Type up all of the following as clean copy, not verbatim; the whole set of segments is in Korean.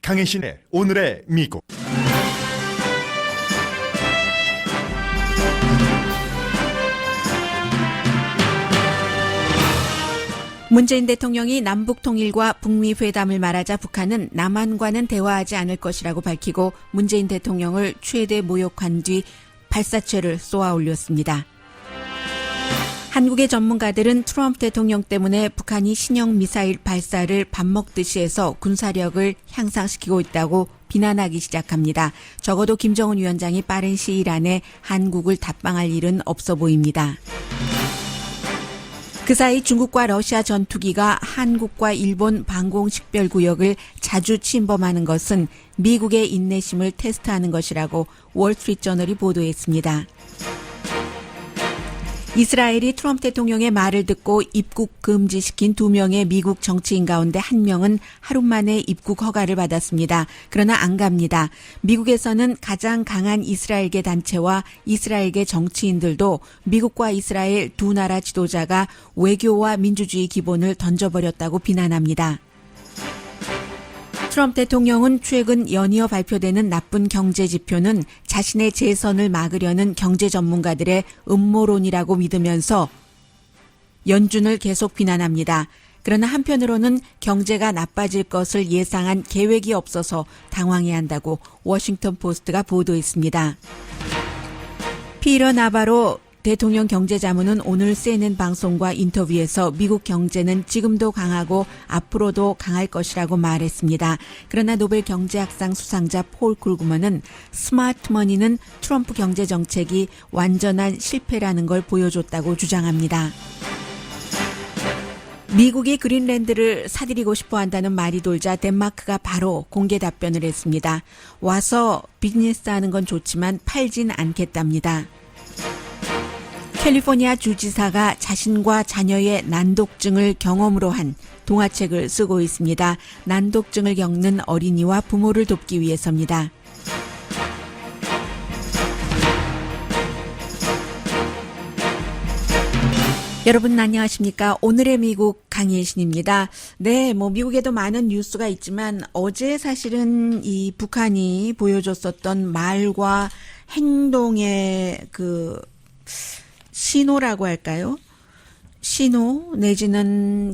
강혜신의 오늘의 미국. 문재인 대통령이 남북 통일과 북미 회담을 말하자 북한은 남한과는 대화하지 않을 것이라고 밝히고 문재인 대통령을 최대 모욕한 뒤 발사체를 쏘아 올렸습니다. 한국의 전문가들은 트럼프 대통령 때문에 북한이 신형 미사일 발사를 밥 먹듯이 해서 군사력을 향상시키고 있다고 비난하기 시작합니다. 적어도 김정은 위원장이 빠른 시일 안에 한국을 답방할 일은 없어 보입니다. 그 사이 중국과 러시아 전투기가 한국과 일본 방공식별구역을 자주 침범하는 것은 미국의 인내심을 테스트하는 것이라고 월스트리트저널이 보도했습니다. 이스라엘이 트럼프 대통령의 말을 듣고 입국 금지시킨 2명의 미국 정치인 가운데 1명은 하루 만에 입국 허가를 받았습니다. 그러나 안 갑니다. 미국에서는 가장 강한 이스라엘계 단체와 이스라엘계 정치인들도 미국과 이스라엘 두 나라 지도자가 외교와 민주주의 기본을 던져버렸다고 비난합니다. 트럼프 대통령은 최근 연이어 발표되는 나쁜 경제 지표는 자신의 재선을 막으려는 경제 전문가들의 음모론이라고 믿으면서 연준을 계속 비난합니다. 그러나 한편으로는 경제가 나빠질 것을 예상한 계획이 없어서 당황해한다고 워싱턴 포스트가 보도했습니다. 피터 나바로 대통령 경제자문은 오늘 CNN 방송과 인터뷰에서 미국 경제는 지금도 강하고 앞으로도 강할 것이라고 말했습니다. 그러나 노벨 경제학상 수상자 폴 쿨그먼은 스마트 머니는 트럼프 경제 정책이 완전한 실패라는 걸 보여줬다고 주장합니다. 미국이 그린랜드를 사들이고 싶어 한다는 말이 돌자 덴마크가 바로 공개 답변을 했습니다. 와서 비즈니스하는 건 좋지만 팔진 않겠답니다. 캘리포니아 주지사가 자신과 자녀의 난독증을 경험으로 한 동화책을 쓰고 있습니다. 난독증을 겪는 어린이와 부모를 돕기 위해서입니다. 여러분 안녕하십니까? 오늘의 미국 강혜신입니다. 네, 미국에도 많은 뉴스가 있지만 어제 사실은 이 북한이 보여줬었던 말과 행동의 신호라고 할까요? 신호 내지는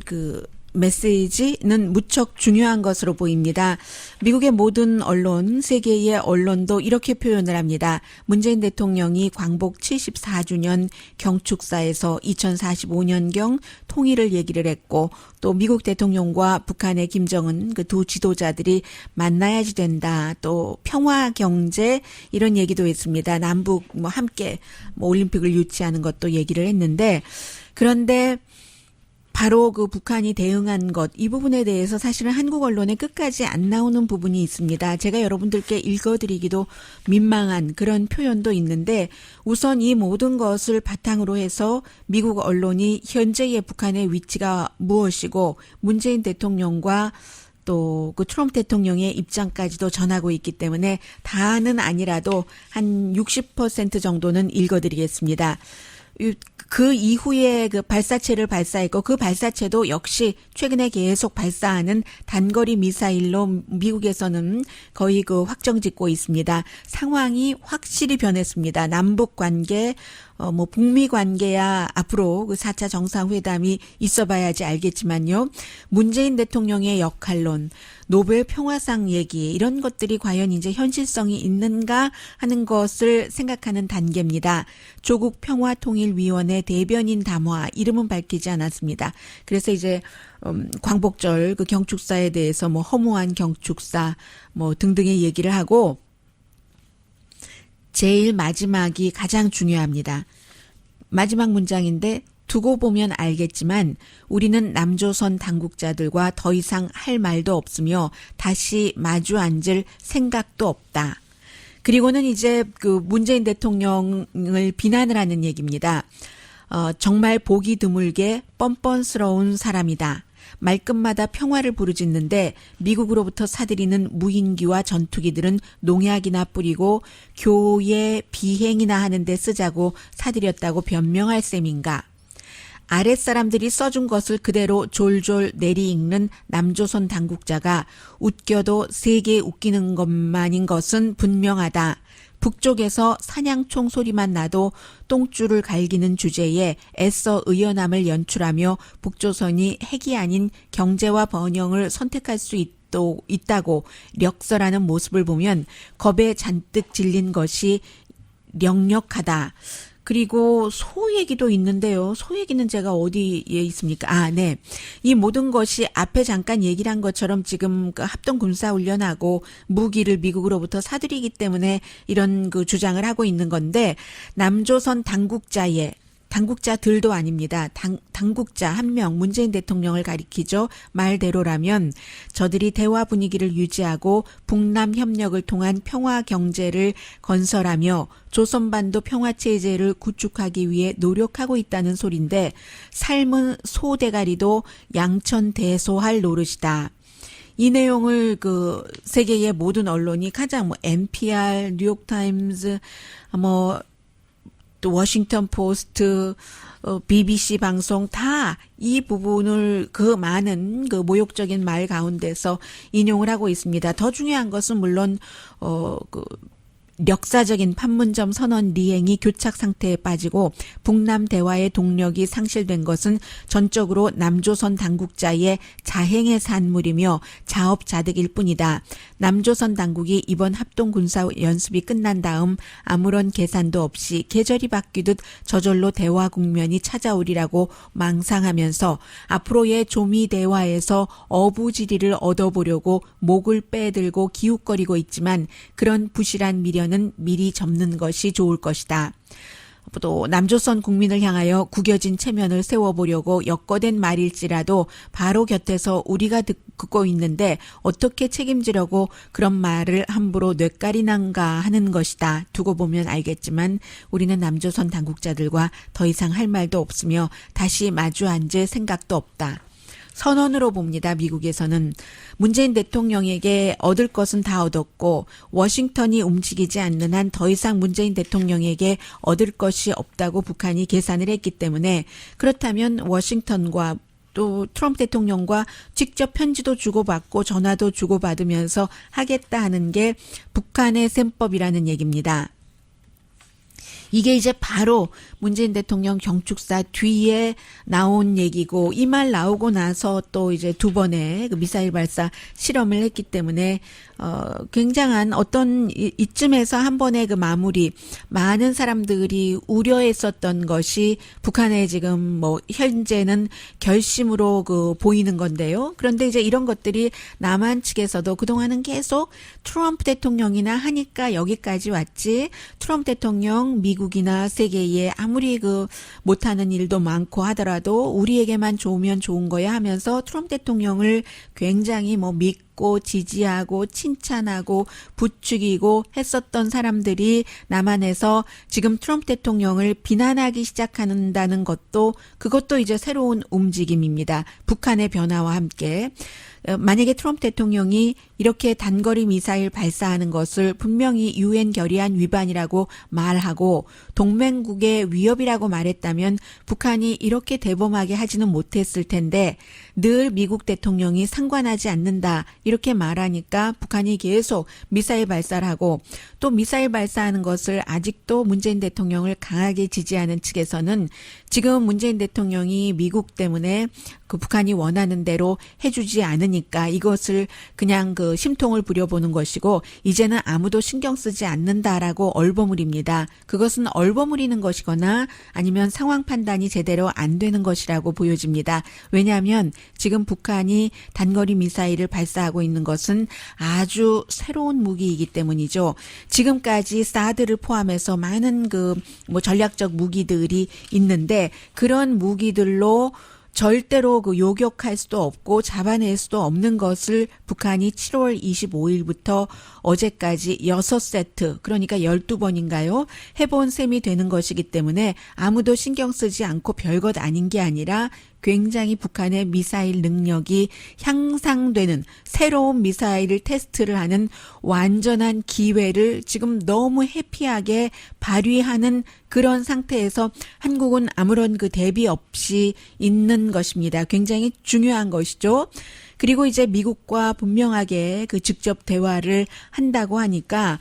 메시지는 무척 중요한 것으로 보입니다. 미국의 모든 언론, 세계의 언론도 이렇게 표현을 합니다. 문재인 대통령이 광복 74주년 경축사에서 2045년경 통일을 얘기를 했고 또 미국 대통령과 북한의 김정은 그 두 지도자들이 만나야지 된다. 또 평화 경제 이런 얘기도 했습니다. 남북 함께 올림픽을 유치하는 것도 얘기를 했는데 그런데 바로 그 북한이 대응한 것, 이 부분에 대해서 사실은 한국 언론에 끝까지 안 나오는 부분이 있습니다. 제가 여러분들께 읽어드리기도 민망한 그런 표현도 있는데 우선 이 모든 것을 바탕으로 해서 미국 언론이 현재의 북한의 위치가 무엇이고 문재인 대통령과 또 그 트럼프 대통령의 입장까지도 전하고 있기 때문에 다는 아니라도 한 60% 정도는 읽어드리겠습니다. 그 이후에 그 발사체를 발사했고 그 발사체도 역시 최근에 계속 발사하는 단거리 미사일로 미국에서는 거의 확정 짓고 있습니다. 상황이 확실히 변했습니다. 남북 관계, 북미 관계야 앞으로 그 4차 정상회담이 있어봐야지 알겠지만요. 문재인 대통령의 역할론, 노벨 평화상 얘기 이런 것들이 과연 이제 현실성이 있는가 하는 것을 생각하는 단계입니다. 조국 평화통일위원회 대변인 담화 이름은 밝히지 않았습니다. 그래서 이제 광복절 그 경축사에 대해서 허무한 경축사 등등의 얘기를 하고 제일 마지막이 가장 중요합니다. 마지막 문장인데 두고 보면 알겠지만 우리는 남조선 당국자들과 더 이상 할 말도 없으며 다시 마주 앉을 생각도 없다. 그리고는 이제 그 문재인 대통령을 비난을 하는 얘기입니다. 정말 보기 드물게 뻔뻔스러운 사람이다. 말끝마다 평화를 부르짖는데 미국으로부터 사들이는 무인기와 전투기들은 농약이나 뿌리고 교회 비행이나 하는 데 쓰자고 사들였다고 변명할 셈인가. 아랫사람들이 써준 것을 그대로 졸졸 내리읽는 남조선 당국자가 웃겨도 세게 웃기는 것만인 것은 분명하다. 북쪽에서 사냥총 소리만 나도 똥줄을 갈기는 주제에 애써 의연함을 연출하며 북조선이 핵이 아닌 경제와 번영을 선택할 수 있다고 력설하는 모습을 보면 겁에 잔뜩 질린 것이 역력하다. 그리고 소 얘기도 있는데요. 소 얘기는 제가 어디에 있습니까? 아, 네. 이 모든 것이 앞에 잠깐 얘기를 한 것처럼 지금 그 합동 군사 훈련하고 무기를 미국으로부터 사들이기 때문에 이런 그 주장을 하고 있는 건데 남조선 당국자들도 아닙니다. 당국자 한 명 문재인 대통령을 가리키죠. 말대로라면 저들이 대화 분위기를 유지하고 북남 협력을 통한 평화 경제를 건설하며 조선반도 평화체제를 구축하기 위해 노력하고 있다는 소린데 삶은 소대가리도 양천대소할 노릇이다. 이 내용을 그 세계의 모든 언론이 가장 NPR, 뉴욕타임즈, 또 워싱턴 포스트, BBC 방송 다 이 부분을 그 많은 그 모욕적인 말 가운데서 인용을 하고 있습니다. 더 중요한 것은 물론 역사적인 판문점 선언 리행이 교착 상태에 빠지고 북남 대화의 동력이 상실된 것은 전적으로 남조선 당국자의 자행의 산물이며 자업자득일 뿐이다. 남조선 당국이 이번 합동 군사 연습이 끝난 다음 아무런 계산도 없이 계절이 바뀌듯 저절로 대화 국면이 찾아오리라고 망상하면서 앞으로의 조미 대화에서 어부지리를 얻어보려고 목을 빼들고 기웃거리고 있지만 그런 부실한 미련은 미리 접는 것이 좋을 것이다. 또 남조선 국민을 향하여 구겨진 체면을 세워보려고 엮어댄 말일지라도 바로 곁에서 우리가 듣고 있는데 어떻게 책임지려고 그런 말을 함부로 뇌까리난가 하는 것이다. 두고 보면 알겠지만 우리는 남조선 당국자들과 더 이상 할 말도 없으며 다시 마주 앉을 생각도 없다. 선언으로 봅니다. 미국에서는 문재인 대통령에게 얻을 것은 다 얻었고 워싱턴이 움직이지 않는 한 더 이상 문재인 대통령에게 얻을 것이 없다고 북한이 계산을 했기 때문에 그렇다면 워싱턴과 또 트럼프 대통령과 직접 편지도 주고받고 전화도 주고받으면서 하겠다 하는 게 북한의 셈법이라는 얘기입니다. 이게 이제 바로 문재인 대통령 경축사 뒤에 나온 얘기고 이 말 나오고 나서 또 이제 두 번의 그 미사일 발사 실험을 했기 때문에 굉장한 어떤 이쯤에서 한 번의 그 마무리 많은 사람들이 우려했었던 것이 북한의 지금 현재는 결심으로 그 보이는 건데요. 그런데 이제 이런 것들이 남한 측에서도 그동안은 계속 트럼프 대통령이나 하니까 여기까지 왔지 트럼프 대통령 미국이나 세계에 아무리 그 못하는 일도 많고 하더라도 우리에게만 좋으면 좋은 거야 하면서 트럼프 대통령을 굉장히 믿고 지지하고 칭찬하고 부추기고 했었던 사람들이 남한에서 지금 트럼프 대통령을 비난하기 시작한다는 것도 그것도 이제 새로운 움직임입니다. 북한의 변화와 함께. 만약에 트럼프 대통령이 이렇게 단거리 미사일 발사하는 것을 분명히 유엔 결의안 위반이라고 말하고 동맹국의 위협이라고 말했다면 북한이 이렇게 대범하게 하지는 못했을 텐데 늘 미국 대통령이 상관하지 않는다 이렇게 말하니까 북한이 계속 미사일 발사를 하고 또 미사일 발사하는 것을 아직도 문재인 대통령을 강하게 지지하는 측에서는 지금 문재인 대통령이 미국 때문에 그 북한이 원하는 대로 해주지 않으니까 이것을 그냥 그 심통을 부려보는 것이고 이제는 아무도 신경 쓰지 않는다라고 얼버무립니다. 그것은 얼버무리는 것이거나 아니면 상황 판단이 제대로 안 되는 것이라고 보여집니다. 왜냐하면 지금 북한이 단거리 미사일을 발사하고 있는 것은 아주 새로운 무기이기 때문이죠. 지금까지 사드를 포함해서 많은 그 전략적 무기들이 있는데 그런 무기들로 절대로 그 요격할 수도 없고 잡아낼 수도 없는 것을 북한이 7월 25일부터 어제까지 6세트 그러니까 12번인가요? 해본 셈이 되는 것이기 때문에 아무도 신경 쓰지 않고 별것 아닌 게 아니라 굉장히 북한의 미사일 능력이 향상되는 새로운 미사일을 테스트를 하는 완전한 기회를 지금 너무 해피하게 발휘하는 그런 상태에서 한국은 아무런 그 대비 없이 있는 것입니다. 굉장히 중요한 것이죠. 그리고 이제 미국과 분명하게 그 직접 대화를 한다고 하니까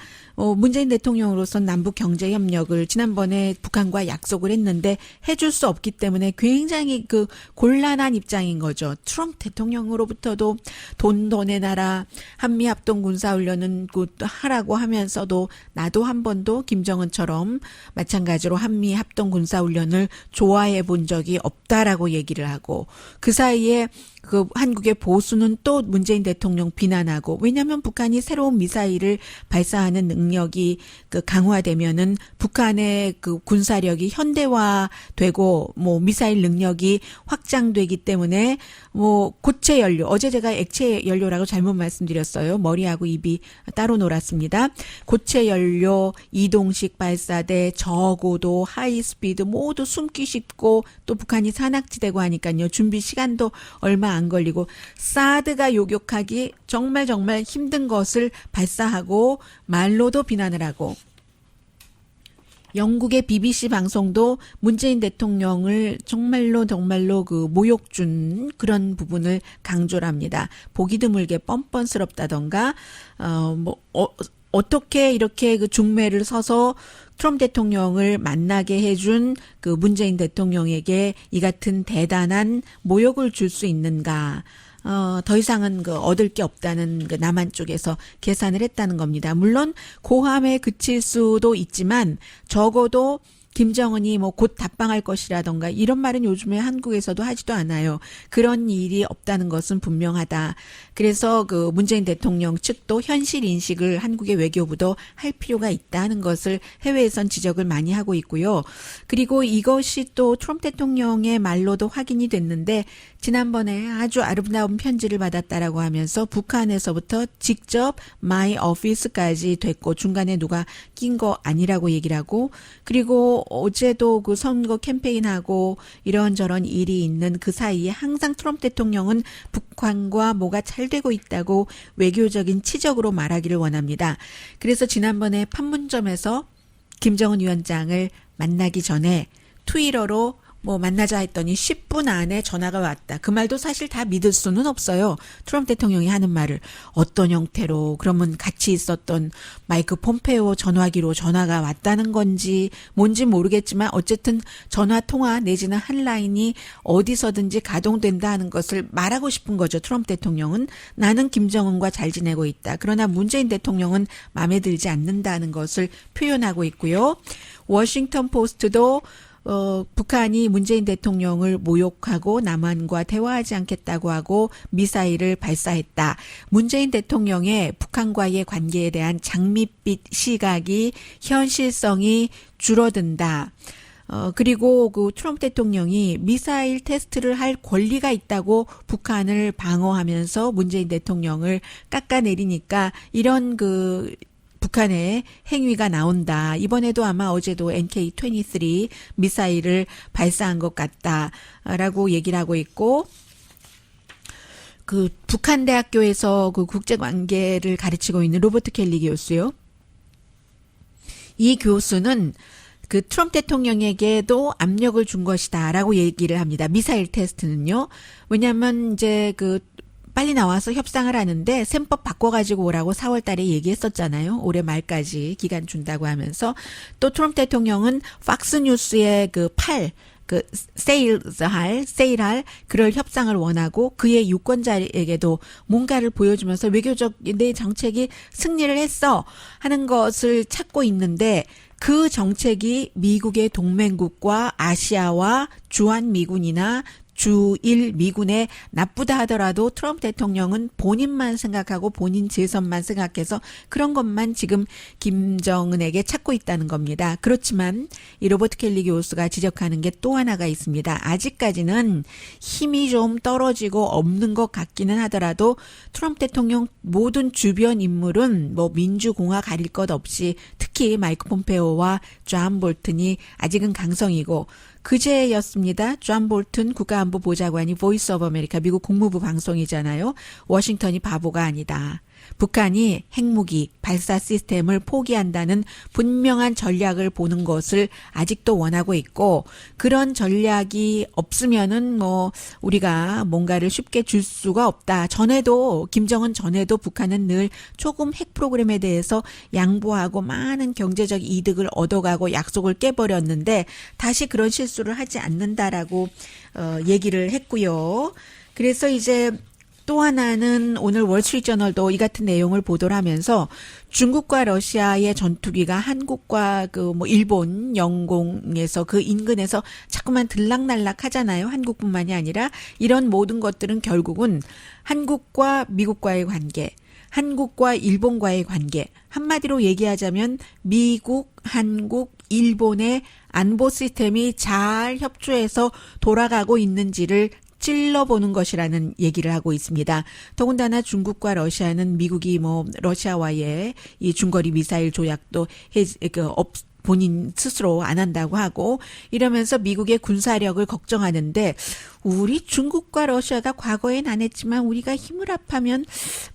문재인 대통령으로서 남북 경제 협력을 지난번에 북한과 약속을 했는데 해줄 수 없기 때문에 굉장히 그 곤란한 입장인 거죠. 트럼프 대통령으로부터도 돈 더 내놔라, 한미 합동 군사 훈련은 하라고 하면서도 나도 한 번도 김정은처럼 마찬가지로 한미 합동 군사 훈련을 좋아해 본 적이 없다라고 얘기를 하고, 그 사이에 그 한국의 보수는 또 문재인 대통령 비난하고, 왜냐하면 북한이 새로운 미사일을 발사하는 능력이 그 강화되면은 북한의 그 군사력이 현대화되고 뭐 미사일 능력이 확장되기 때문에 뭐 고체 연료, 어제 제가 액체 연료라고 잘못 말씀드렸어요. 머리하고 입이 따로 놀았습니다. 고체 연료, 이동식 발사대, 저고도, 하이스피드 모두 숨기 쉽고, 또 북한이 산악지대고 하니까요. 준비 시간도 얼마 안 걸리고, 사드가 요격하기 정말 힘든 것을 발사하고 말로도 비난을 하고, 영국의 BBC 방송도 문재인 대통령을 정말로 그 모욕 준 그런 부분을 강조를 합니다. 보기 드물게 뻔뻔스럽다던가, 어떻게 이렇게 그 중매를 서서 트럼프 대통령을 만나게 해준 그 문재인 대통령에게 이 같은 대단한 모욕을 줄 수 있는가. 더 이상은 그 얻을 게 없다는 그 남한 쪽에서 계산을 했다는 겁니다. 물론 고함에 그칠 수도 있지만 적어도 김정은이 뭐 곧 답방할 것이라던가 이런 말은 요즘에 한국에서도 하지도 않아요. 그런 일이 없다는 것은 분명하다. 그래서 그 문재인 대통령 측도 현실 인식을 한국의 외교부도 할 필요가 있다는 것을 해외에선 지적을 많이 하고 있고요. 그리고 이것이 또 트럼프 대통령의 말로도 확인이 됐는데, 지난번에 아주 아름다운 편지를 받았다라고 하면서 북한에서부터 직접 마이 오피스까지 됐고, 중간에 누가 낀 거 아니라고 얘기를 하고, 그리고 어제도 그 선거 캠페인하고 이런저런 일이 있는 그 사이에 항상 트럼프 대통령은 북한과 뭐가 잘 되고 있다고 외교적인 치적으로 말하기를 원합니다. 그래서 지난번에 판문점에서 김정은 위원장을 만나기 전에 트위터로 뭐 만나자 했더니 10분 안에 전화가 왔다. 그 말도 사실 다 믿을 수는 없어요. 트럼프 대통령이 하는 말을 어떤 형태로, 그러면 같이 있었던 마이크 폼페오 전화기로 전화가 왔다는 건지 뭔지 모르겠지만 어쨌든 전화 통화 내지는 한라인이 어디서든지 가동된다 하는 것을 말하고 싶은 거죠. 트럼프 대통령은 나는 김정은과 잘 지내고 있다. 그러나 문재인 대통령은 마음에 들지 않는다는 것을 표현하고 있고요. 워싱턴 포스트도 북한이 문재인 대통령을 모욕하고 남한과 대화하지 않겠다고 하고 미사일을 발사했다. 문재인 대통령의 북한과의 관계에 대한 장밋빛 시각이 현실성이 줄어든다. 그리고 그 트럼프 대통령이 미사일 테스트를 할 권리가 있다고 북한을 방어하면서 문재인 대통령을 깎아내리니까 이런 그 북한의 행위가 나온다. 이번에도 아마 어제도 NK-23 미사일을 발사한 것 같다라고 얘기를 하고 있고, 그 북한 대학교에서 그 국제 관계를 가르치고 있는 로버트 켈리 교수요. 이 교수는 그 트럼프 대통령에게도 압력을 준 것이다라고 얘기를 합니다. 미사일 테스트는요. 왜냐하면 이제 그 빨리 나와서 협상을 하는데 셈법 바꿔가지고 오라고 4월 달에 얘기했었잖아요. 올해 말까지 기간 준다고 하면서, 또 트럼프 대통령은 팍스뉴스의 세일할 그럴 협상을 원하고 그의 유권자에게도 뭔가를 보여주면서 외교적 내 정책이 승리를 했어 하는 것을 찾고 있는데, 그 정책이 미국의 동맹국과 아시아와 주한미군이나 주1 미군에 나쁘다 하더라도 트럼프 대통령은 본인만 생각하고 본인 재선만 생각해서 그런 것만 지금 김정은에게 찾고 있다는 겁니다. 그렇지만 이 로버트 켈리 교수가 지적하는 게 또 하나가 있습니다. 아직까지는 힘이 좀 떨어지고 없는 것 같기는 하더라도 트럼프 대통령 모든 주변 인물은 뭐 민주공화 가릴 것 없이 특히 마이크 폼페오와 존 볼튼이 아직은 강성이고, 그제였습니다. 존 볼튼 국가안보보좌관이 보이스 오브 아메리카 미국 국무부 방송이잖아요. 워싱턴이 바보가 아니다. 북한이 핵무기 발사 시스템을 포기한다는 분명한 전략을 보는 것을 아직도 원하고 있고 그런 전략이 없으면은 뭐 우리가 뭔가를 쉽게 줄 수가 없다. 전에도 김정은 전에도 북한은 늘 조금 핵 프로그램에 대해서 양보하고 많은 경제적 이득을 얻어가고 약속을 깨버렸는데 다시 그런 실수를 하지 않는다라고 얘기를 했고요. 그래서 이제 또 하나는 오늘 월스트리트저널도 이 같은 내용을 보도를 하면서 중국과 러시아의 전투기가 한국과 그 뭐 일본 영공에서 그 인근에서 자꾸만 들락날락 하잖아요. 한국뿐만이 아니라 이런 모든 것들은 결국은 한국과 미국과의 관계, 한국과 일본과의 관계, 한마디로 얘기하자면 미국, 한국, 일본의 안보 시스템이 잘 협조해서 돌아가고 있는지를 찔러보는 것이라는 얘기를 하고 있습니다. 더군다나 중국과 러시아는 미국이 뭐 러시아와의 이 중거리 미사일 조약도 본인 스스로 안 한다고 하고 이러면서 미국의 군사력을 걱정하는데 우리 중국과 러시아가 과거엔 안 했지만 우리가 힘을 합하면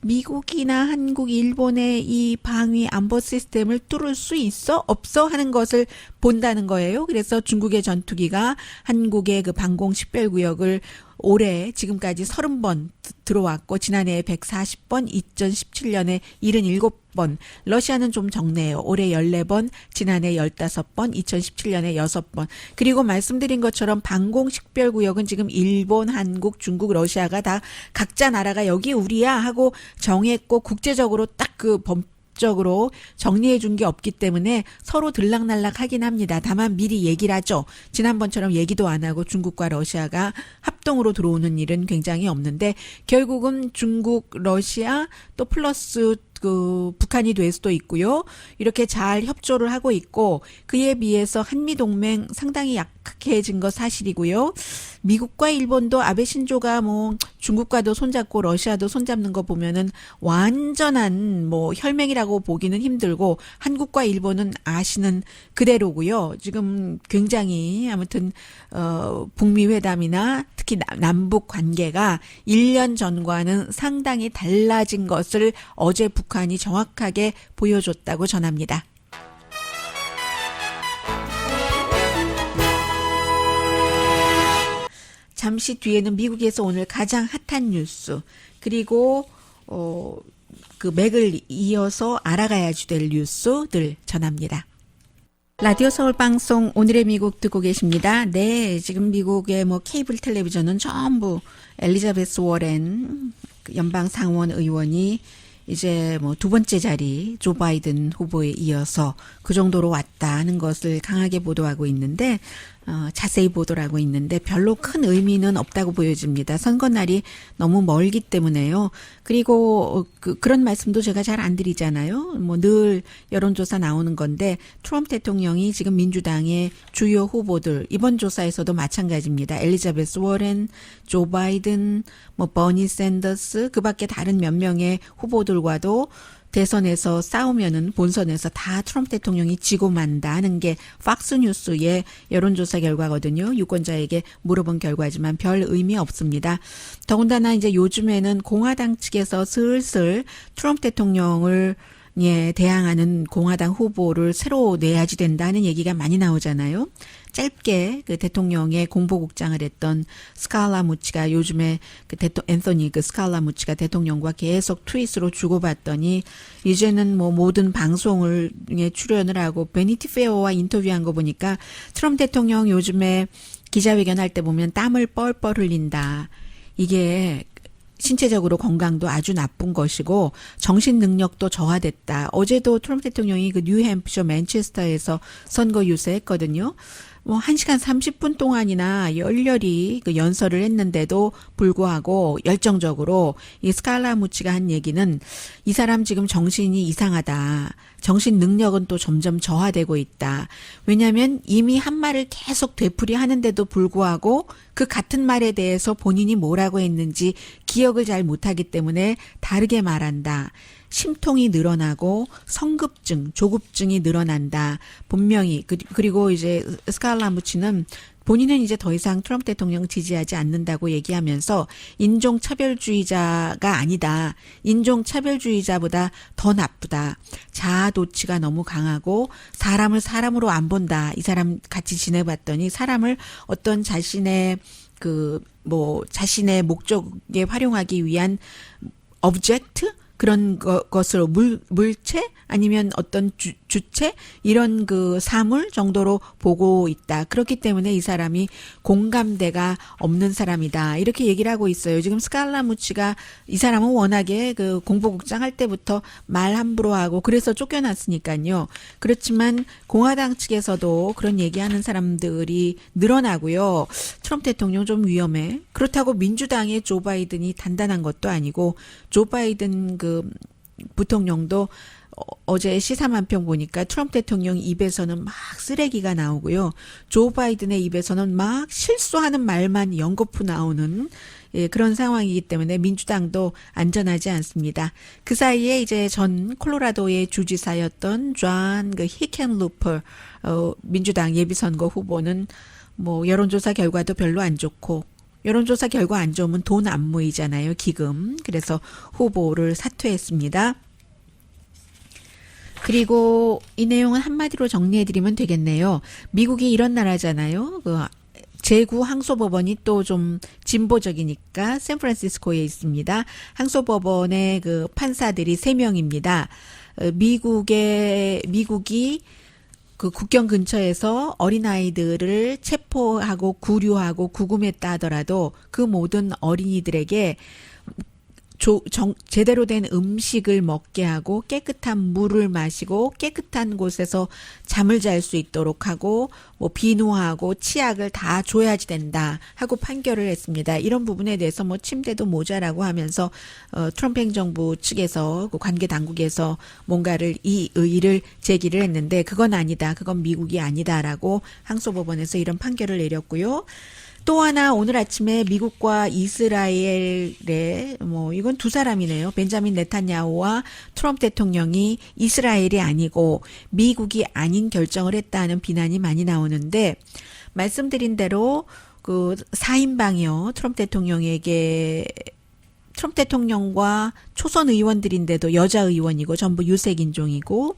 미국이나 한국, 일본의 이 방위 안보 시스템을 뚫을 수 있어? 없어? 하는 것을 본다는 거예요. 그래서 중국의 전투기가 한국의 그 방공 식별구역을 올해 지금까지 30번 들어왔고 지난해에 140번, 2017년에 77번, 러시아는 좀 적네요. 올해 14번, 지난해 15번, 2017년에 6번. 그리고 말씀드린 것처럼 방공 식별구역은 지금 일본, 한국, 중국, 러시아가 다 각자 나라가 여기 우리야 하고 정했고 국제적으로 딱 그 법적으로 정리해 준 게 없기 때문에 서로 들락날락 하긴 합니다. 다만 미리 얘기를 하죠. 지난번처럼 얘기도 안 하고 중국과 러시아가 합동으로 들어오는 일은 굉장히 없는데 결국은 중국, 러시아 또 플러스 그 북한이 될 수도 있고요. 이렇게 잘 협조를 하고 있고 그에 비해서 한미동맹 상당히 약해진 거 사실이고요. 미국과 일본도 아베 신조가 뭐 중국과도 손잡고 러시아도 손잡는 거 보면은 완전한 뭐 혈맹이라고 보기는 힘들고 한국과 일본은 아시는 그대로고요. 지금 굉장히 아무튼 북미 회담이나 특히 남북 관계가 1년 전과는 상당히 달라진 것을 어제 북한이 정확하게 보여줬다고 전합니다. 잠시 뒤에는 미국에서 오늘 가장 핫한 뉴스 그리고 그 맥을 이어서 알아가야지 될 뉴스들 전합니다. 라디오 서울 방송 오늘의 미국 듣고 계십니다. 네, 지금 미국의 뭐 케이블 텔레비전은 전부 엘리자베스 워렌 연방 상원 의원이 이제 뭐 두 번째 자리 조 바이든 후보에 이어서 그 정도로 왔다 하는 것을 강하게 보도하고 있는데 자세히 보도를 하고 있는데 별로 큰 의미는 없다고 보여집니다. 선거날이 너무 멀기 때문에요. 그리고 그런 말씀도 제가 잘 안 드리잖아요. 뭐 늘 여론조사 나오는 건데 트럼프 대통령이 지금 민주당의 주요 후보들 이번 조사에서도 마찬가지입니다. 엘리자베스 워렌, 조 바이든, 뭐 버니 샌더스 그밖에 다른 몇 명의 후보들과도 대선에서 싸우면은 본선에서 다 트럼프 대통령이 지고 만다 하는 게 팍스뉴스의 여론조사 결과거든요. 유권자에게 물어본 결과지만 별 의미 없습니다. 더군다나 이제 요즘에는 공화당 측에서 슬슬 트럼프 대통령을 대항하는 공화당 후보를 새로 내야지 된다는 얘기가 많이 나오잖아요. 짧게 그 대통령의 공보국장을 했던 스칼라무치가 요즘에 앤서니 스칼라무치가 대통령과 계속 트윗으로 주고받더니 이제는 뭐 모든 방송을 출연을 하고 베니티 페어와 인터뷰한 거 보니까 트럼프 대통령 요즘에 기자회견 할 때 보면 땀을 뻘뻘 흘린다. 이게 신체적으로 건강도 아주 나쁜 것이고 정신 능력도 저하됐다. 어제도 트럼프 대통령이 그 뉴햄프셔 맨체스터에서 선거 유세했거든요. 뭐 1시간 30분 동안이나 열렬히 그 연설을 했는데도 불구하고 열정적으로 이 스칼라무치가 한 얘기는 이 사람 지금 정신이 이상하다. 정신 능력은 또 점점 저하되고 있다. 왜냐하면 이미 한 말을 계속 되풀이하는데도 불구하고 그 같은 말에 대해서 본인이 뭐라고 했는지 기억을 잘 못하기 때문에 다르게 말한다. 심통이 늘어나고 성급증, 조급증이 늘어난다. 분명히 그리고 이제 스칼라무치는 본인은 이제 더 이상 트럼프 대통령 지지하지 않는다고 얘기하면서 인종차별주의자가 아니다. 인종차별주의자보다 더 나쁘다. 자아도취가 너무 강하고 사람을 사람으로 안 본다. 이 사람 같이 지내봤더니 사람을 어떤 자신의 자신의 목적에 활용하기 위한 object? 그런 것으로 물체 아니면 어떤 주체 이런 그 사물 정도로 보고 있다. 그렇기 때문에 이 사람이 공감대가 없는 사람이다. 이렇게 얘기를 하고 있어요. 지금 스칼라무치가 이 사람은 워낙에 그 공보국장 할 때부터 말 함부로 하고 그래서 쫓겨났으니까요. 그렇지만 공화당 측에서도 그런 얘기하는 사람들이 늘어나고요. 트럼프 대통령 좀 위험해. 그렇다고 민주당의 조 바이든이 단단한 것도 아니고 조 바이든 그 부통령도 어제 시사만평 보니까 트럼프 대통령 입에서는 막 쓰레기가 나오고요. 조 바이든의 입에서는 막 실수하는 말만 연거푸 나오는 그런 상황이기 때문에 민주당도 안전하지 않습니다. 그 사이에 이제 전 콜로라도의 주지사였던 존 히켄루퍼 민주당 예비선거 후보는 뭐 여론조사 결과도 별로 안 좋고 여론조사 결과 안 좋으면 돈 안 모이잖아요. 기금. 그래서 후보를 사퇴했습니다. 그리고 이 내용은 한마디로 정리해드리면 되겠네요. 미국이 이런 나라잖아요. 제구 항소법원이 또 좀 진보적이니까 샌프란시스코에 있습니다. 항소법원의 그 판사들이 3명입니다. 미국이 그 국경 근처에서 어린아이들을 체포하고 구류하고 구금했다 하더라도 그 모든 어린이들에게 제대로 된 음식을 먹게 하고 깨끗한 물을 마시고 깨끗한 곳에서 잠을 잘 수 있도록 하고 뭐 비누하고 치약을 다 줘야지 된다 하고 판결을 했습니다. 이런 부분에 대해서 뭐 침대도 모자라고 하면서 트럼프 행정부 측에서 그 관계 당국에서 뭔가를 이 의의를 제기를 했는데 그건 아니다. 그건 미국이 아니다라고 항소법원에서 이런 판결을 내렸고요. 또 하나 오늘 아침에 미국과 이스라엘의 이건 두 사람이네요. 벤자민 네탄야후와 트럼프 대통령이 이스라엘이 아니고 미국이 아닌 결정을 했다는 비난이 많이 나오는데 말씀드린 대로 그 4인방이요. 트럼프 대통령과 초선 의원들인데도 여자 의원이고 전부 유색인종이고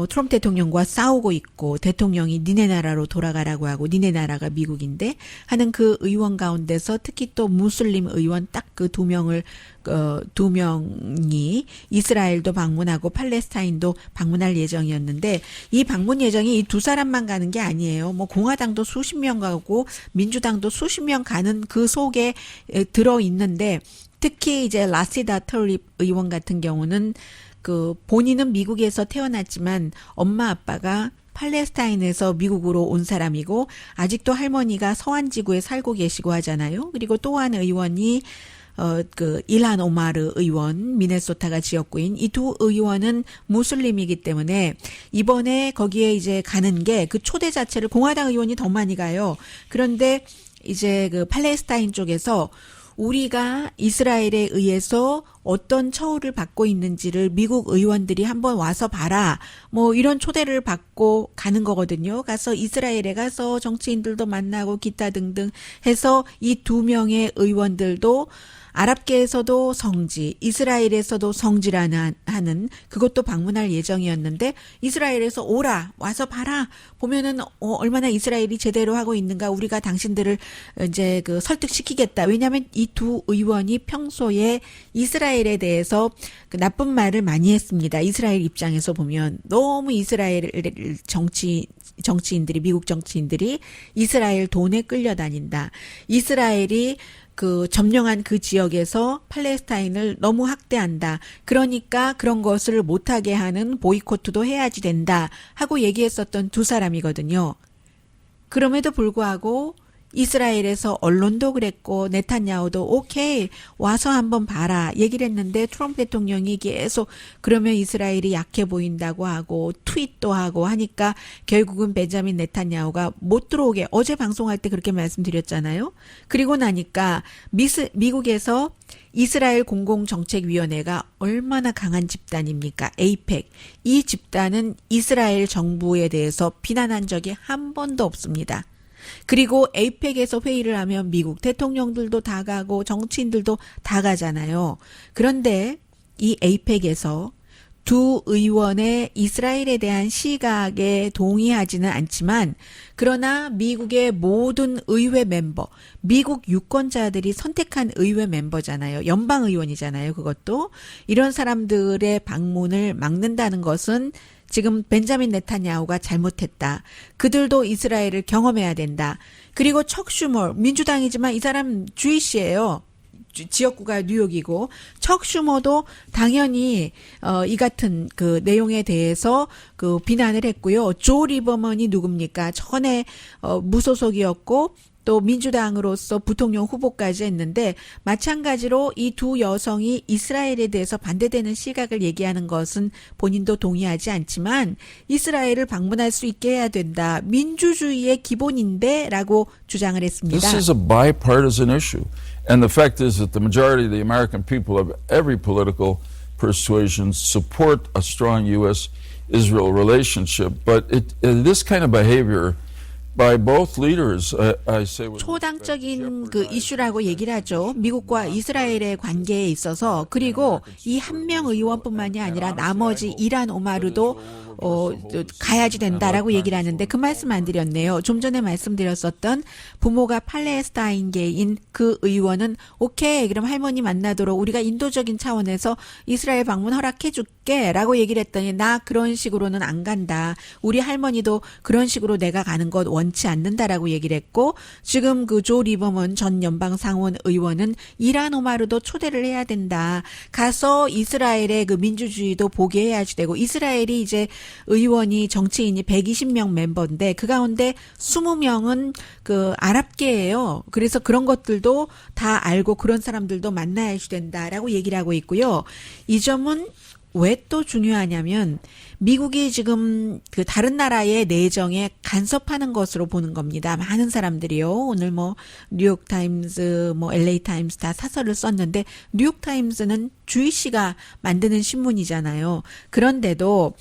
트럼프 대통령과 싸우고 있고 대통령이 니네 나라로 돌아가라고 하고 니네 나라가 미국인데 하는 그 의원 가운데서 특히 또 무슬림 의원 딱 그 두 명이 이스라엘도 방문하고 팔레스타인도 방문할 예정이었는데 이 방문 예정이 이 두 사람만 가는 게 아니에요. 뭐 공화당도 수십 명 가고 민주당도 수십 명 가는 그 속에 들어 있는데 특히 이제 라시다 털립 의원 같은 경우는 그 본인은 미국에서 태어났지만 엄마 아빠가 팔레스타인에서 미국으로 온 사람이고 아직도 할머니가 서안지구에 살고 계시고 하잖아요. 그리고 또 한 의원이 그 일한 오마르 의원, 미네소타가 지역구인 이 두 의원은 무슬림이기 때문에 이번에 거기에 이제 가는 게 그 초대 자체를 공화당 의원이 더 많이 가요. 그런데 이제 그 팔레스타인 쪽에서 우리가 이스라엘에 의해서 어떤 처우를 받고 있는지를 미국 의원들이 한번 와서 봐라. 뭐 이런 초대를 받고 가는 거거든요. 가서 이스라엘에 가서 정치인들도 만나고 기타 등등 해서 이 두 명의 의원들도 아랍계에서도 성지, 이스라엘에서도 성지라는 하는 그것도 방문할 예정이었는데 이스라엘에서 오라 와서 봐라 보면은 얼마나 이스라엘이 제대로 하고 있는가 우리가 당신들을 이제 그 설득시키겠다. 왜냐하면 이 두 의원이 평소에 이스라엘에 대해서 그 나쁜 말을 많이 했습니다. 이스라엘 입장에서 보면 너무 이스라엘 정치인들이 미국 정치인들이 이스라엘 돈에 끌려다닌다. 이스라엘이 그 점령한 그 지역에서 팔레스타인을 너무 학대한다. 그러니까 그런 것을 못하게 하는 보이콧도 해야지 된다. 하고 얘기했었던 두 사람이거든요. 그럼에도 불구하고 이스라엘에서 언론도 그랬고 네탄야후도 오케이 와서 한번 봐라 얘기를 했는데 트럼프 대통령이 계속 그러면 이스라엘이 약해 보인다고 하고 트윗도 하고 하니까 결국은 벤자민 네탄야후가 못 들어오게 어제 방송할 때 그렇게 말씀드렸잖아요. 그리고 나니까 미국에서 이스라엘 공공정책위원회가 얼마나 강한 집단입니까? 에이펙. 이 집단은 이스라엘 정부에 대해서 비난한 적이 한 번도 없습니다. 그리고 에이펙에서 회의를 하면 미국 대통령들도 다 가고 정치인들도 다 가잖아요. 그런데 이 에이펙에서 두 의원의 이스라엘에 대한 시각에 동의하지는 않지만 그러나 미국의 모든 의회 멤버, 미국 유권자들이 선택한 의회 멤버잖아요. 연방 의원이잖아요. 그것도 이런 사람들의 방문을 막는다는 것은 지금 벤자민 네타냐후가 잘못했다. 그들도 이스라엘을 경험해야 된다. 그리고 척 슈머, 민주당이지만 이 사람 주이시예요. 지역구가 뉴욕이고 척 슈머도 당연히 이 같은 그 내용에 대해서 그 비난을 했고요. 조 리버먼이 누굽니까? 전에 무소속이었고 또 민주당으로서 부통령 후보까지 했는데 마찬가지로 이 두 여성이 이스라엘에 대해서 반대되는 시각을 얘기하는 것은 본인도 동의하지 않지만 이스라엘을 방문할 수 있게 해야 된다. 민주주의의 기본인데 라고 주장을 했습니다. This is a bipartisan issue. And the fact is that the majority of the American people of every political persuasion support a strong U.S.-Israel relationship. But this kind of behavior by both leaders, I say, 초당적인 그 이슈라고 얘기를 하죠. 미국과 이스라엘의 관계에 있어서 그리고 이 한 명 의원뿐만이 아니라 나머지 이란 오마르도 가야지 된다라고 얘기를 하는데 그 말씀 안 드렸네요. 좀 전에 말씀드렸었던 부모가 팔레스타인계인 그 의원은 오케이 그럼 할머니 만나도록 우리가 인도적인 차원에서 이스라엘 방문 허락해 줄게 라고 얘기를 했더니 나 그런 식으로는 안 간다. 우리 할머니도 그런 식으로 내가 가는 것 원치 않는다라고 얘기를 했고 지금 그 조 리버먼 전 연방 상원 의원은 이란 오마르도 초대를 해야 된다. 가서 이스라엘의 그 민주주의도 보게 해야지 되고 이스라엘이 이제 의원이 정치인이 120명 멤버인데 그 가운데 20명은 그 아랍계예요. 그래서 그런 것들도 다 알고 그런 사람들도 만나야지 된다라고 얘기를 하고 있고요. 이 점은 왜 또 중요하냐면 미국이 지금 그 다른 나라의 내정에 간섭하는 것으로 보는 겁니다. 많은 사람들이요. 오늘 뭐 뉴욕타임즈, 뭐 LA타임스 다 사설을 썼는데 뉴욕타임스는 주이씨가 만드는 신문이잖아요. 그런데도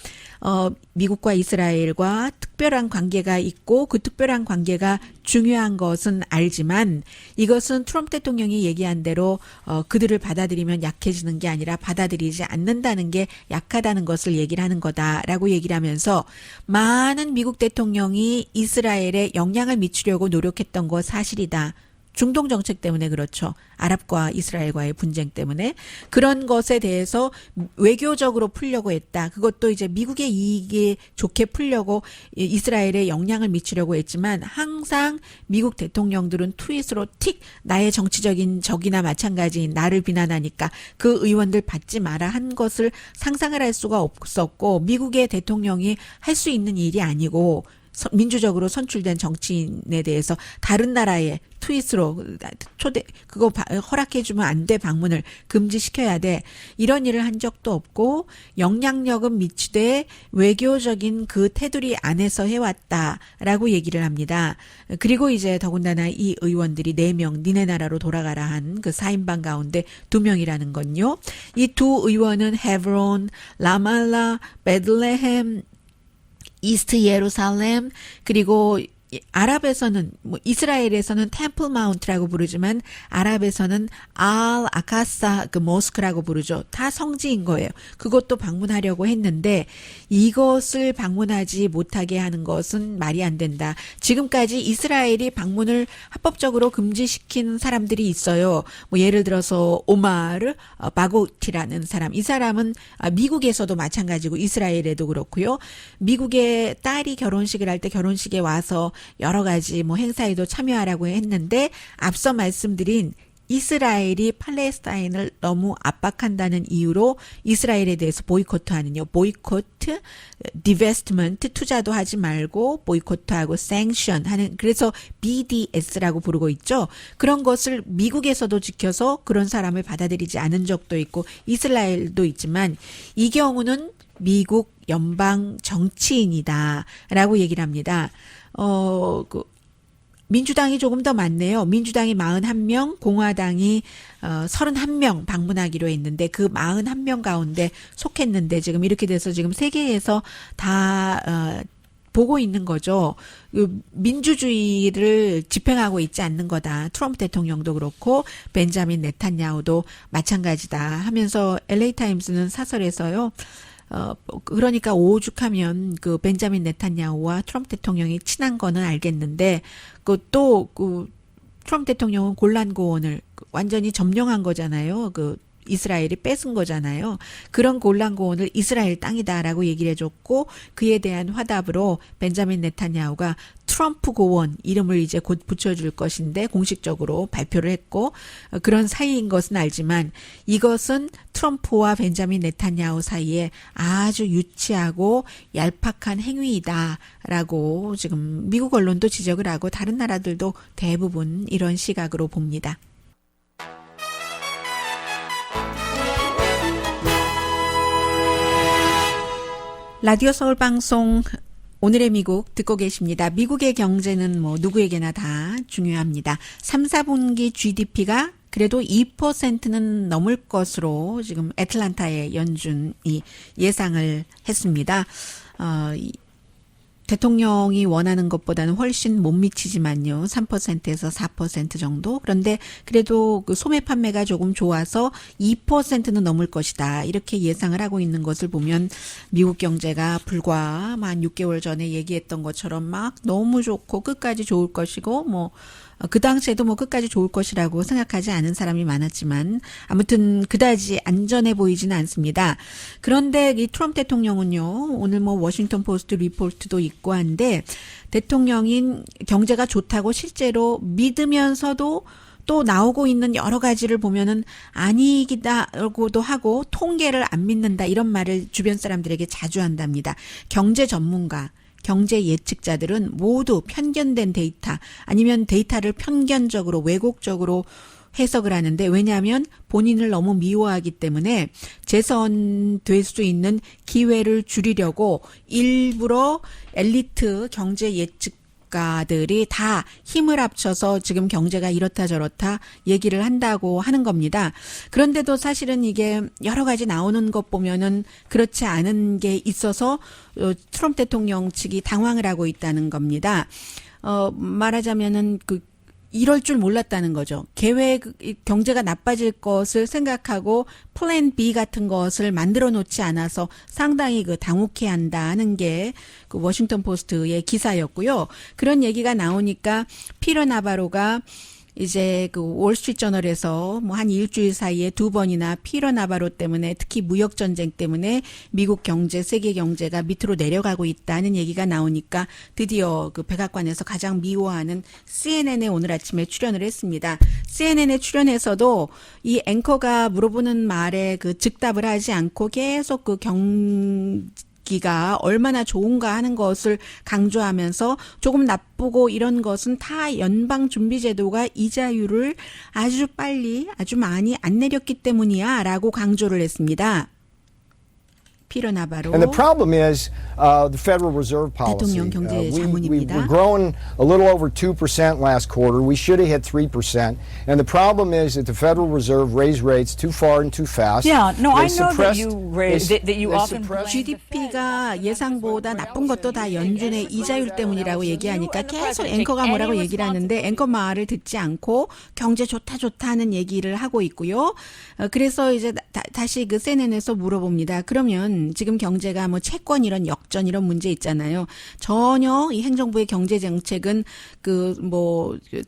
미국과 이스라엘과 특별한 관계가 있고 그 특별한 관계가 중요한 것은 알지만 이것은 트럼프 대통령이 얘기한 대로 그들을 받아들이면 약해지는 게 아니라 받아들이지 않는다는 게 약하다는 것을 얘기를 하는 거다라고 얘기를 하면서 많은 미국 대통령이 이스라엘에 영향을 미치려고 노력했던 거 사실이다. 중동 정책 때문에 그렇죠. 아랍과 이스라엘과의 분쟁 때문에 그런 것에 대해서 외교적으로 풀려고 했다. 그것도 이제 미국의 이익에 좋게 풀려고 이스라엘에 영향을 미치려고 했지만 항상 미국 대통령들은 트윗으로 틱 나의 정치적인 적이나 마찬가지인 나를 비난하니까 그 의원들 받지 마라 한 것을 상상을 할 수가 없었고 미국의 대통령이 할 수 있는 일이 아니고 민주적으로 선출된 정치인에 대해서 다른 나라의 트윗으로 초대 그거 허락해주면 안 돼 방문을 금지시켜야 돼 이런 일을 한 적도 없고 영향력은 미치되 외교적인 그 테두리 안에서 해왔다라고 얘기를 합니다. 그리고 이제 더군다나 이 의원들이 4명 니네 나라로 돌아가라 한 그 4인방 가운데 2명이라는 건요. 이 두 의원은 헤브론, 라말라, 베들레헴 이스트 예루살렘 그리고 아랍에서는 뭐 이스라엘에서는 템플 마운트라고 부르지만 아랍에서는 알 아카사 그 모스크라고 부르죠. 다 성지인 거예요. 그것도 방문하려고 했는데 이것을 방문하지 못하게 하는 것은 말이 안 된다. 지금까지 이스라엘이 방문을 합법적으로 금지시킨 사람들이 있어요. 뭐 예를 들어서 오마르 바고티라는 사람. 이 사람은 미국에서도 마찬가지고 이스라엘에도 그렇고요. 미국의 딸이 결혼식을 할 때 결혼식에 와서 여러 가지 뭐 행사에도 참여하라고 했는데 앞서 말씀드린 이스라엘이 팔레스타인을 너무 압박한다는 이유로 이스라엘에 대해서 보이콧하는요. 보이콧, 디베스트먼트 투자도 하지 말고 보이콧하고 생션 하는 그래서 BDS라고 부르고 있죠. 그런 것을 미국에서도 지켜서 그런 사람을 받아들이지 않은 적도 있고 이스라엘도 있지만 이 경우는 미국 연방 정치인이다라고 얘기를 합니다. 민주당이 조금 더 많네요. 민주당이 41명, 공화당이 31명 방문하기로 했는데 그 41명 가운데 속했는데 지금 이렇게 돼서 지금 세계에서 다 보고 있는 거죠. 민주주의를 집행하고 있지 않는 거다. 트럼프 대통령도 그렇고 벤자민 네탄야후도 마찬가지다 하면서 LA 타임스는 사설에서요. 그러니까 오죽하면 그 벤자민 네탄야후와 트럼프 대통령이 친한 거는 알겠는데 또 트럼프 대통령은 골란 고원을 완전히 점령한 거잖아요. 이스라엘이 뺏은 거잖아요. 그런 골란 고원을 이스라엘 땅이다라고 얘기를 해줬고 그에 대한 화답으로 벤자민 네탄야후가 트럼프 고원 이름을 이제 곧 붙여줄 것인데 공식적으로 발표를 했고 그런 사이인 것은 알지만 이것은 트럼프와 벤자민 네탄야후 사이에 아주 유치하고 얄팍한 행위이다라고 지금 미국 언론도 지적을 하고 다른 나라들도 대부분 이런 시각으로 봅니다. 라디오 서울 방송 오늘의 미국 듣고 계십니다. 미국의 경제는 뭐 누구에게나 다 중요합니다. 3, 4분기 GDP가 그래도 2%는 넘을 것으로 지금 애틀란타의 연준이 예상을 했습니다. 대통령이 원하는 것보다는 훨씬 못 미치지만요. 3%에서 4% 정도. 그런데 그래도 그 소매 판매가 조금 좋아서 2%는 넘을 것이다. 이렇게 예상을 하고 있는 것을 보면 미국 경제가 불과 한 6개월 전에 얘기했던 것처럼 막 너무 좋고 끝까지 좋을 것이고 그 당시에도 끝까지 좋을 것이라고 생각하지 않은 사람이 많았지만 아무튼 그다지 안전해 보이지는 않습니다. 그런데 이 트럼프 대통령은요. 오늘 워싱턴 포스트 리포트도 있고 한데 대통령인 경제가 좋다고 실제로 믿으면서도 또 나오고 있는 여러 가지를 보면은 아니기다라고도 하고 통계를 안 믿는다 이런 말을 주변 사람들에게 자주 한답니다. 경제 전문가 경제 예측자들은 모두 편견된 데이터 아니면 데이터를 편견적으로 왜곡적으로 해석을 하는데 왜냐하면 본인을 너무 미워하기 때문에 재선될 수 있는 기회를 줄이려고 일부러 엘리트 경제 예측가들이 다 힘을 합쳐서 지금 경제가 이렇다 저렇다 얘기를 한다고 하는 겁니다. 그런데도 사실은 이게 여러 가지 나오는 것 보면은 그렇지 않은 게 있어서 트럼프 대통령 측이 당황을 하고 있다는 겁니다. 말하자면은 이럴 줄 몰랐다는 거죠. 경제가 나빠질 것을 생각하고 플랜 B 같은 것을 만들어 놓지 않아서 상당히 당혹해 한다는 게 워싱턴 포스트의 기사였고요. 그런 얘기가 나오니까 피터 나바로가 이제 월스트리트 저널에서 한 일주일 사이에 2번이나 피터 나바로 때문에 특히 무역 전쟁 때문에 미국 경제, 세계 경제가 밑으로 내려가고 있다는 얘기가 나오니까 드디어 백악관에서 가장 미워하는 CNN에 오늘 아침에 출연을 했습니다. CNN에 출연해서도 이 앵커가 물어보는 말에 즉답을 하지 않고 계속 기가 얼마나 좋은가 하는 것을 강조하면서 조금 나쁘고 이런 것은 타 연방준비제도가 이자율을 아주 빨리 아주 많이 안 내렸기 때문이야 라고 강조를 했습니다. 피터 나바로 And the problem is the Federal Reserve policy. 대통령 경제 자문입니다. We're growing a little over 2% last quarter. We should have hit 3%. And the problem is that the Federal Reserve raised rates too far and too fast. Yeah, no, I They know that suppressed- you often blame GDP가 예상보다 나쁜 것도 다 연준의 이자율 때문이라고 얘기하니까 계속 앵커가 뭐라고 얘기를 하는데 앵커 말을 듣지 않고 경제 좋다 하는 얘기를 하고 있고요. 그래서 이제 다시 CNN에서 물어봅니다. 그러면 지금 경제가 채권 이런 역전 이런 문제 있잖아요. 전혀 이 행정부의 경제 정책은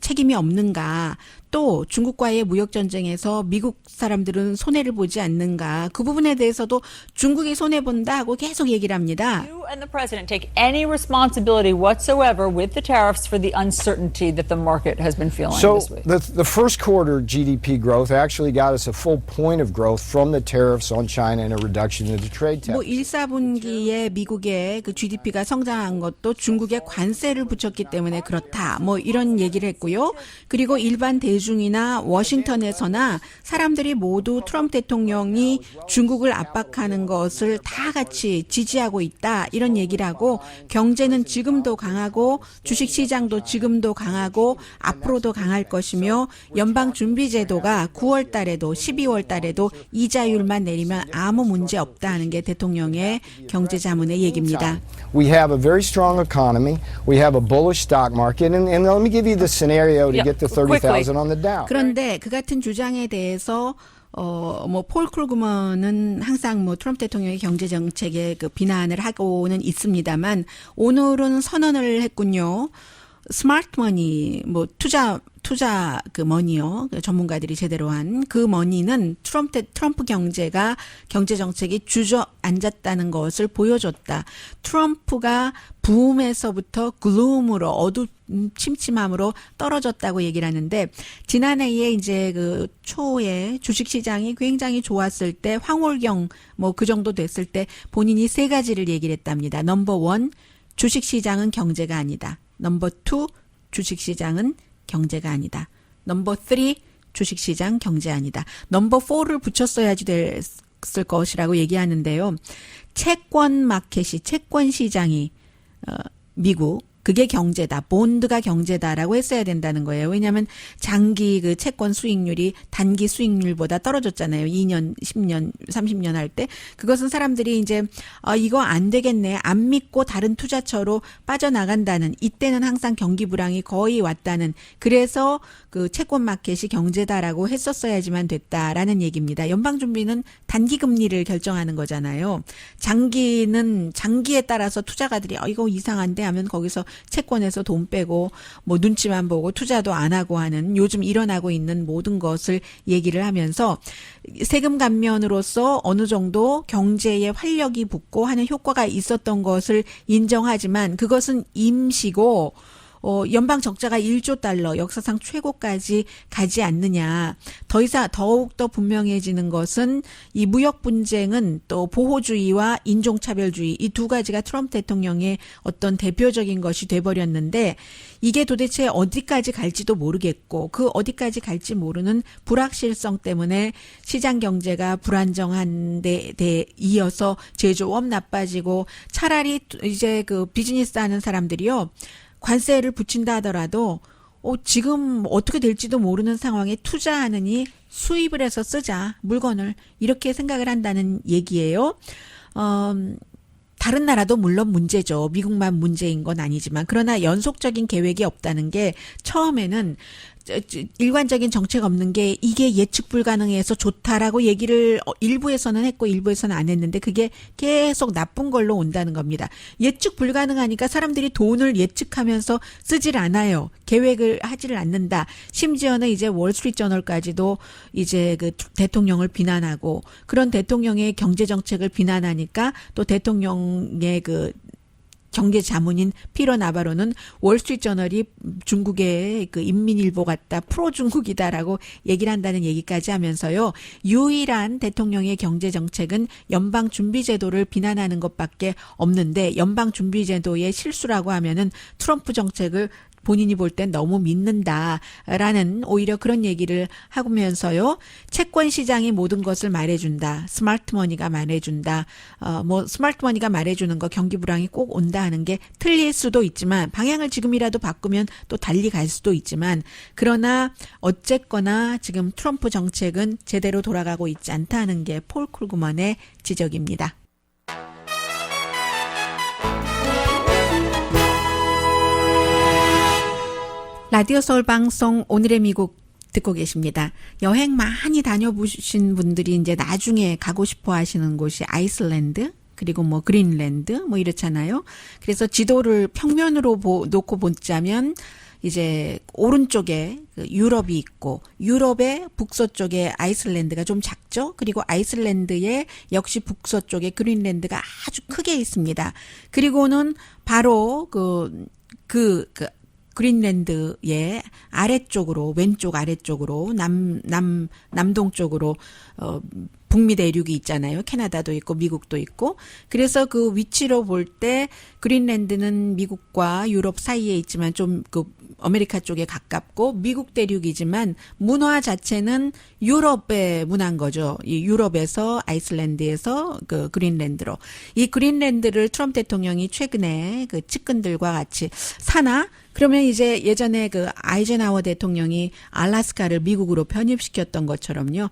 책임이 없는가? 또 중국과의 무역 전쟁에서 미국 사람들은 손해를 보지 않는가? 그 부분에 대해서도 중국이 손해 본다 하고 계속 얘기를 합니다. You and the president take any responsibility whatsoever with the tariffs for the uncertainty that the market has been feeling So this week. the first quarter GDP growth actually got us a full point of growth from the tariffs on China and a reduction in the trade tax. 1, 4분기에 미국의 GDP가 성장한 것도 중국에 관세를 붙였기 때문에 그렇다. 이런 얘기를 했고요. 그리고 일반 대중이나 워싱턴에서나 사람들이 모두 트럼프 대통령이 중국을 압박하는 것을 다 같이 지지하고 있다. 이런 얘기를 하고 경제는 지금도 강하고 주식시장도 지금도 강하고 앞으로도 강할 것이며 연방준비제도가 9월 달에도 12월 달에도 이자율만 내리면 아무 문제 없다는 게 대통령의 경제자문의 얘기입니다. We have a very strong economy. We have a bullish stock market. And let me give you the scenario to Yeah, get to 30,000 on the Dow. 그런데 그 같은 주장에 대해서 폴 크루그먼은 항상 트럼프 대통령의 경제 정책에 그 비난을 하고는 있습니다만 오늘은 선언을 했군요. 스마트 머니, 투자 그 머니요. 전문가들이 제대로 한 그 머니는 트럼프 경제 정책이 주저앉았다는 것을 보여줬다. 트럼프가 붐에서부터 글룸으로 침침함으로 떨어졌다고 얘기를 하는데 지난해에 이제 그 초에 주식 시장이 굉장히 좋았을 때 황홀경 그 정도 됐을 때 본인이 세 가지를 얘기를 했답니다. 넘버 1 주식 시장은 경제가 아니다. 넘버 2 주식 시장은 경제가 아니다. 넘버 3 주식시장 경제 아니다. 넘버 4를 붙였어야지 됐을 것이라고 얘기하는데요. 채권 시장이 미국 그게 경제다. 본드가 경제다라고 했어야 된다는 거예요. 왜냐하면 장기 그 채권 수익률이 단기 수익률보다 떨어졌잖아요. 2년, 10년, 30년 할 때. 그것은 사람들이 이제 이거 안 되겠네. 안 믿고 다른 투자처로 빠져나간다는 이때는 항상 경기 불황이 거의 왔다는 그래서 그 채권 마켓이 경제다라고 했었어야지만 됐다라는 얘기입니다. 연방준비는 단기 금리를 결정하는 거잖아요. 장기에 따라서 투자가들이 이거 이상한데 하면 거기서 채권에서 돈 빼고 눈치만 보고 투자도 안 하고 하는 요즘 일어나고 있는 모든 것을 얘기를 하면서 세금 감면으로서 어느 정도 경제에 활력이 붙고 하는 효과가 있었던 것을 인정하지만 그것은 임시고 연방 적자가 1조 달러 역사상 최고까지 가지 않느냐. 더욱더 분명해지는 것은 이 무역 분쟁은 또 보호주의와 인종차별주의 이 두 가지가 트럼프 대통령의 어떤 대표적인 것이 돼버렸는데 이게 도대체 어디까지 갈지도 모르겠고 그 어디까지 갈지 모르는 불확실성 때문에 시장 경제가 불안정한 데 이어서 제조업 나빠지고 차라리 이제 그 비즈니스 하는 사람들이요. 관세를 붙인다 하더라도 지금 어떻게 될지도 모르는 상황에 투자하느니 수입을 해서 쓰자 물건을 이렇게 생각을 한다는 얘기예요. 다른 나라도 물론 문제죠. 미국만 문제인 건 아니지만 그러나 연속적인 계획이 없다는 게 처음에는 일관적인 정책 없는 게 이게 예측 불가능해서 좋다라고 얘기를 일부에서는 했고 일부에서는 안 했는데 그게 계속 나쁜 걸로 온다는 겁니다. 예측 불가능하니까 사람들이 돈을 예측하면서 쓰질 않아요. 계획을 하지를 않는다. 심지어는 이제 월스트리트저널까지도 이제 그 대통령을 비난하고 그런 대통령의 경제 정책을 비난하니까 또 대통령의 그 경제 자문인 피터 나바로는 월스트리트저널이 중국의 그 인민일보 같다 프로 중국이다라고 얘기를 한다는 얘기까지 하면서요. 유일한 대통령의 경제 정책은 연방준비제도를 비난하는 것밖에 없는데 연방준비제도의 실수라고 하면은 트럼프 정책을 본인이 볼 땐 너무 믿는다라는 오히려 그런 얘기를 하면서요. 채권 시장이 모든 것을 말해준다. 스마트 머니가 말해준다. 스마트 머니가 말해주는 거 경기 불황이 꼭 온다 하는 게 틀릴 수도 있지만 방향을 지금이라도 바꾸면 또 달리 갈 수도 있지만 그러나 어쨌거나 지금 트럼프 정책은 제대로 돌아가고 있지 않다는 게 폴 크루그먼의 지적입니다. 라디오 서울 방송 오늘의 미국 듣고 계십니다. 여행 많이 다녀보신 분들이 이제 나중에 가고 싶어 하시는 곳이 아이슬란드 그리고 그린랜드 이렇잖아요. 그래서 지도를 평면으로 놓고 보자면 이제 오른쪽에 유럽이 있고 유럽의 북서쪽에 아이슬란드가 좀 작죠. 그리고 아이슬란드의 역시 북서쪽에 그린랜드가 아주 크게 있습니다. 그리고는 바로 그린랜드의 아래쪽으로 왼쪽 아래쪽으로 남동쪽으로 북미 대륙이 있잖아요. 캐나다도 있고 미국도 있고. 그래서 그 위치로 볼 때 그린랜드는 미국과 유럽 사이에 있지만 좀 그 아메리카 쪽에 가깝고 미국 대륙이지만 문화 자체는 유럽의 문화인 거죠. 이 유럽에서 아이슬란드에서 그 그린랜드로. 이 그린랜드를 트럼프 대통령이 최근에 그 측근들과 같이 사나? 그러면 이제 예전에 그 아이젠하워 대통령이 알래스카를 미국으로 편입시켰던 것처럼요.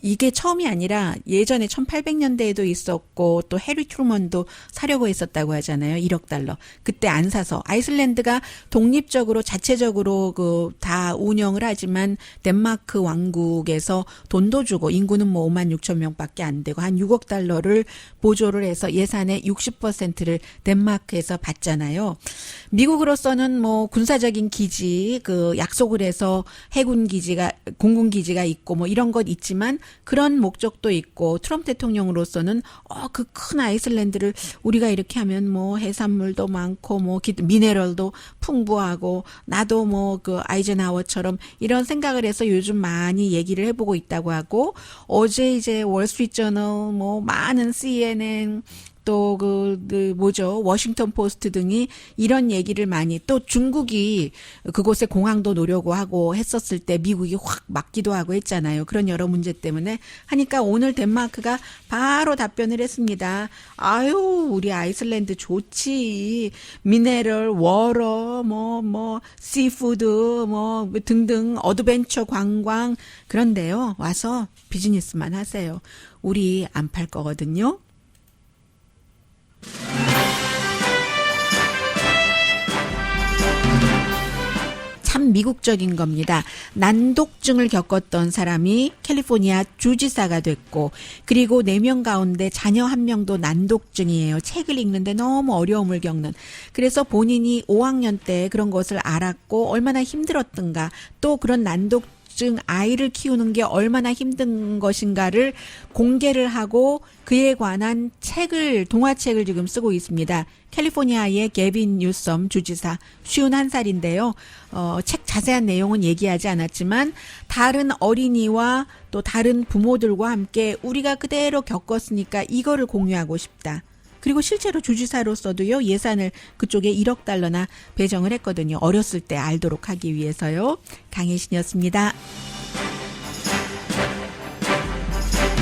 이게 처음이 아니라 예전에 1800년대에도 있었고 또 해리 트루먼도 사려고 했었다고 하잖아요. 1억 달러. 그때 안 사서 아이슬란드가 독립적으로 자체적으로 그 다 운영을 하지만 덴마크 왕국에서 돈도 주고 인구는 뭐 5만 6천 명밖에 안 되고 한 6억 달러를 보조를 해서 예산의 60%를 덴마크에서 받잖아요. 미국으로서는 뭐 군사적인 기지 그 약속을 해서 해군 기지가 공군 기지가 있고 뭐 이런 것 있지만 그런 목적도 있고 트럼프 대통령으로서는 그 큰 아이슬란드를 우리가 이렇게 하면 뭐 해산물도 많고 뭐 미네랄도 풍부하고 나도 뭐 그 아이젠하워처럼 이런 생각을 해서 요즘 많이 얘기를 해보고 있다고 하고 어제 이제 월스트리트저널 뭐 많은 CNN 또 뭐죠 워싱턴 포스트 등이 이런 얘기를 많이 또 중국이 그곳에 공항도 놓려고 하고 했었을 때 미국이 확 막기도 하고 했잖아요. 그런 여러 문제 때문에 하니까 오늘 덴마크가 바로 답변을 했습니다. 아유 우리 아이슬란드 좋지. 미네랄, 워러, 뭐 시푸드 뭐 등등 어드벤처 관광 그런데요. 와서 비즈니스만 하세요. 우리 안 팔 거거든요. 참 미국적인 겁니다. 난독증을 겪었던 사람이 캘리포니아 주지사가 됐고 그리고 4명 가운데 자녀 1명도 난독증이에요. 책을 읽는데 너무 어려움을 겪는. 그래서 본인이 5학년 때 그런 것을 알았고 얼마나 힘들었던가 또 그런 난독증 아이를 키우는 게 얼마나 힘든 것인가를 공개를 하고 그에 관한 동화책을 지금 쓰고 있습니다. 캘리포니아의 게빈 뉴섬 주지사 51살인데요. 책 자세한 내용은 얘기하지 않았지만 다른 어린이와 또 다른 부모들과 함께 우리가 그대로 겪었으니까 이거를 공유하고 싶다. 그리고 실제로 주지사로서도요 예산을 그쪽에 1억 달러나 배정을 했거든요. 어렸을 때 알도록 하기 위해서요. 강혜신이었습니다.